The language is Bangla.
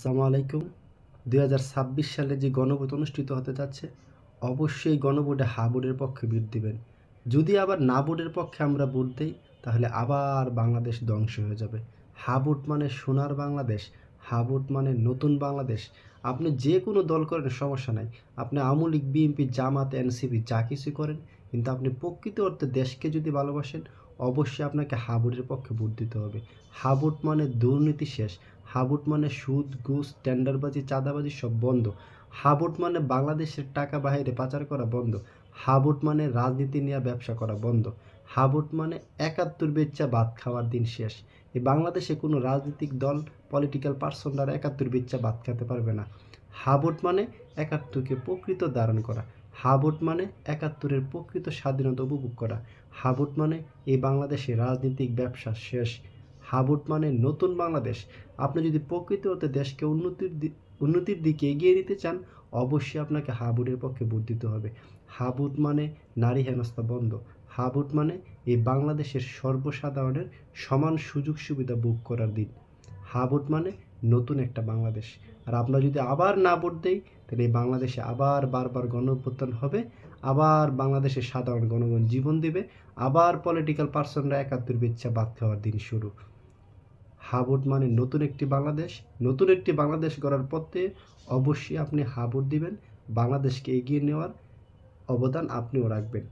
আসসালামু আলাইকুম। ২০২৬ সালে যে গণভোট অনুষ্ঠিত হতে যাচ্ছে, অবশ্যই গণভোটে হ্যাঁ ভোটের পক্ষে ভোট দিবেন। যদি আবার না ভোটের পক্ষে আমরা ভোট দেই, তাহলে আবার বাংলাদেশ ধ্বংস হয়ে যাবে। হ্যাঁ ভোট মানে সোনার বাংলাদেশ, হ্যাঁ ভোট মানে নতুন বাংলাদেশ। আপনি যে কোনো দল করেন সমস্যা নাই। আপনি আওয়ামী লীগ, বিএনপি, জামাত, এনসিপি যা কিছু করেন, কিন্তু আপনি প্রকৃত অর্থে দেশকে যদি ভালোবাসেন, অবশ্যই আপনাকে হ্যাঁ ভোটের পক্ষে ভোট দিতে হবে। হ্যাঁ ভোট মানে দুর্নীতি শেষ। হাবুট মানে সুদ, ঘুষ, টেন্ডারবাজি, চাঁদাবাজি সব বন্ধ। হাবুট মানে বাংলাদেশের টাকা বাইরে পাচার করা বন্ধ। হাবুট মানে রাজনীতি নিয়ে ব্যবসা করা বন্ধ। হাবুট মানে ৭১ বেচ্চা ভাত খাওয়ার দিন শেষ। এই বাংলাদেশে কোনো রাজনৈতিক দল, পলিটিক্যাল পার্সনরা ৭১ বেচ্চা ভাত খেতে পারবে না। হাবুট মানে ৭১কে প্রকৃত ধারণ করা। হাবুট মানে ৭১-এর প্রকৃত স্বাধীনতা উপভোগ করা। হাবুট মানে এই বাংলাদেশে রাজনীতিক ব্যবসা শেষ। হাবুট মানে নতুন বাংলাদেশ। আপনি যদি প্রকৃত অর্থে দেশকে উন্নতির দিকে এগিয়ে নিতে চান, অবশ্যই আপনাকে হ্যাঁ ভোটের পক্ষে ভোট দিতে হবে। হ্যাঁ ভোট মানে নারী হেনস্থা বন্ধ। হ্যাঁ ভোট মানে এই বাংলাদেশের সর্বসাধারণের সমান সুযোগ সুবিধা ভোগ করার দিন। হ্যাঁ ভোট মানে নতুন একটা বাংলাদেশ। আর আমরা যদি আবার না ভোট দেই, তাহলে এই বাংলাদেশে আবার বারবার গণঅভ্যুত্থান হবে, আবার বাংলাদেশের সাধারণ জনগণ জীবন দেবে, আবার পলিটিক্যাল পার্সনরা ৭১ বেচ্চা ভাত খাওয়ার দিন শুরু। হ্যাঁ ভোট মানে নতুন একটি বাংলাদেশ গড়ার পথে অবশ্যই আপনি হ্যাঁ ভোট দিবেন। বাংলাদেশকে এগিয়ে নেওয়ার অবদান আপনিও রাখবেন।